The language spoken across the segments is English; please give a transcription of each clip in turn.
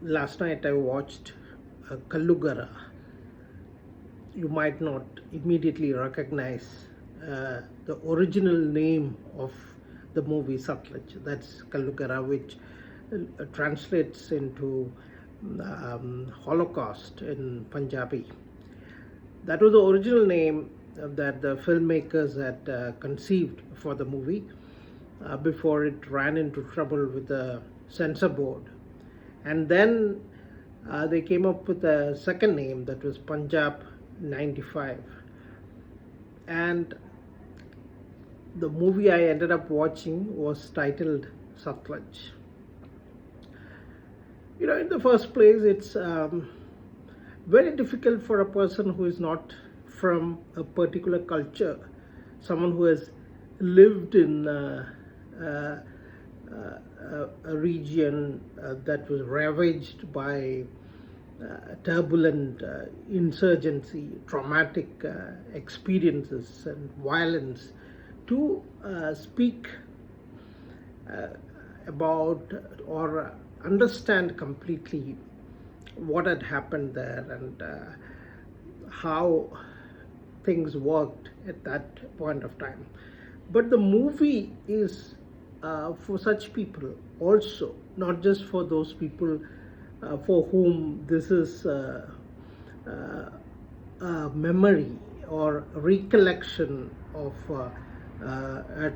Last night I watched Kallugara. You might not immediately recognize the original name of the movie Satluj. That's Kallugara, which translates into Holocaust in Punjabi. That was the original name that the filmmakers had conceived for the movie before it ran into trouble with the censor board. And then they came up with a second name that was Punjab 95. And the movie I ended up watching was titled Satluj. In the first place, it's very difficult for a person who is not from a particular culture, someone who has lived in a region that was ravaged by turbulent insurgency, traumatic experiences, and violence, to speak about or understand completely what had happened there and how things worked at that point of time. But the movie is for such people also, not just for those people for whom this is a memory or recollection of a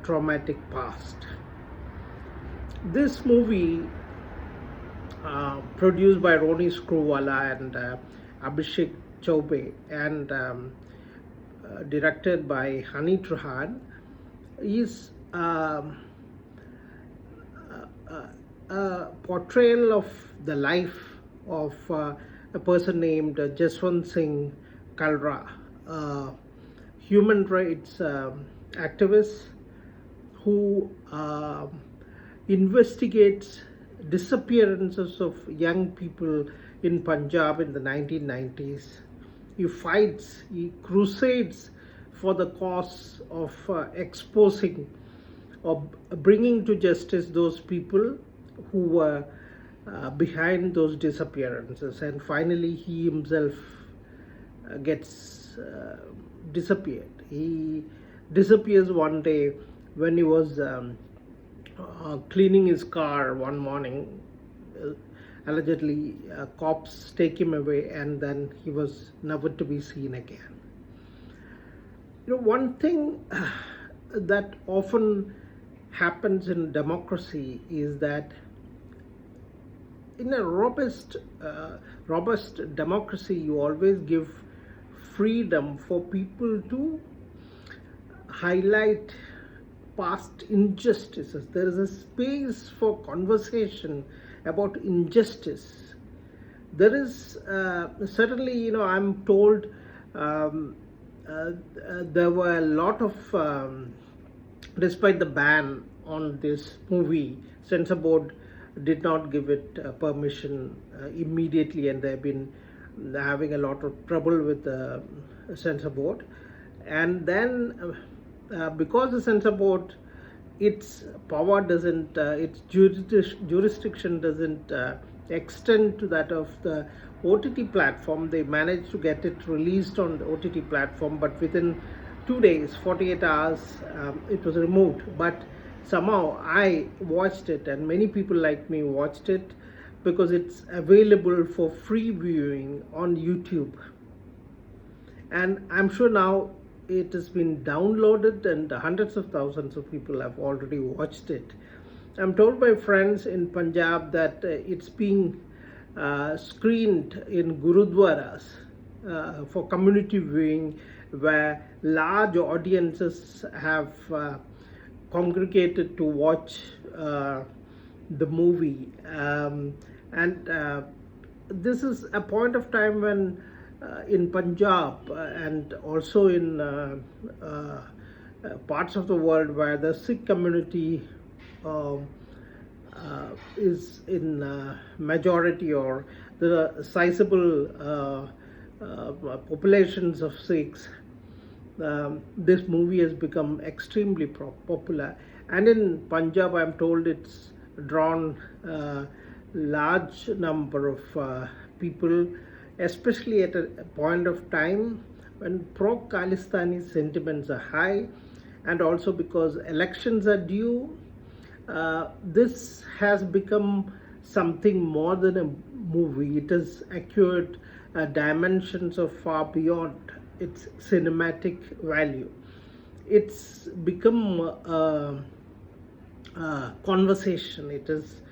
traumatic past. This movie, produced by Roni Screwvala and Abhishek Chaubey, and directed by Hani Trahan, is a portrayal of the life of a person named Jaswant Singh Kalra, a human rights activist who investigates disappearances of young people in Punjab in the 1990s. He fights, he crusades for the cause of exposing or bringing to justice those people who were behind those disappearances. And finally, he himself gets disappeared. He disappears one day when he was cleaning his car one morning. Allegedly, cops take him away, and then he was never to be seen again. One thing that often happens in democracy is that in a robust democracy, you always give freedom for people to highlight past injustices. There is a space for conversation about injustice. There is certainly, I'm told there were a lot of, despite the ban on this movie, censor board did not give it permission immediately, and they've been having a lot of trouble with the censor board. And then because the censor board, its power doesn't, its jurisdiction doesn't extend to that of the OTT platform, they managed to get it released on the OTT platform, but within 2 days, 48 hours, it was removed. But somehow I watched it, and many people like me watched it, because it's available for free viewing on YouTube. And I'm sure now it has been downloaded, and hundreds of thousands of people have already watched it. I'm told by friends in Punjab that it's being screened in gurudwaras for community viewing, where large audiences have congregated to watch the movie. And this is a point of time when in Punjab and also in parts of the world where the Sikh community is in majority, or the sizable populations of Sikhs, this movie has become extremely popular. And in Punjab, I'm told it's drawn large number of people, especially at a point of time when pro-Khalistani sentiments are high, and also because elections are due. This has become something more than a movie. It has acquired dimensions of far beyond its cinematic value. It's become a conversation. It has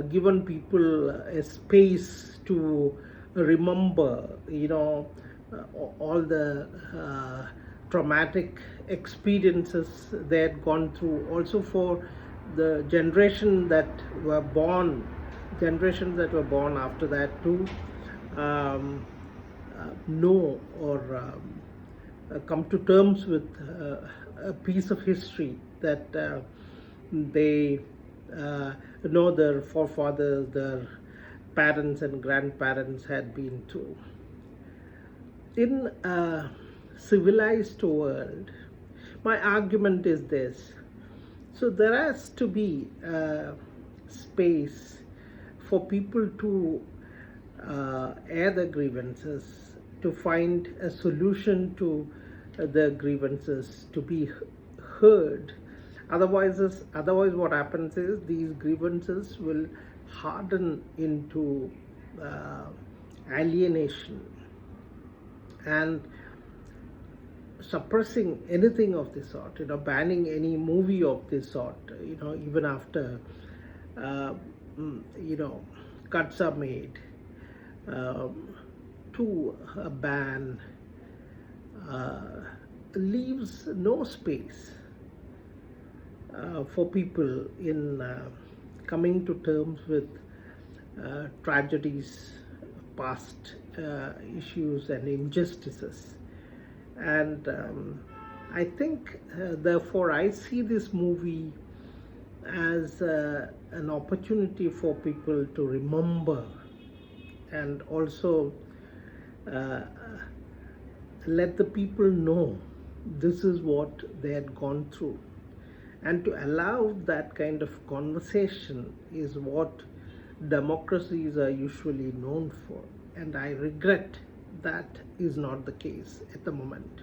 given people a space to remember, all the traumatic experiences they had gone through. Also for the generations that were born after that to um, know or come to terms with a piece of history that they know their forefathers, their parents and grandparents had been through. In a civilized world, my argument is this. So there has to be space for people to air their grievances, to find a solution to the grievances, to be heard. Otherwise, what happens is these grievances will harden into alienation, and suppressing anything of this sort, banning any movie of this sort, even after, uh, cuts are made to a ban, uh, leaves no space for people in coming to terms with tragedies, past issues, and injustices. And I think, therefore, I see this movie as an opportunity for people to remember, and also uh, let the people know this is what they had gone through. And to allow that kind of conversation is what democracies are usually known for. And I regret that is not the case at the moment.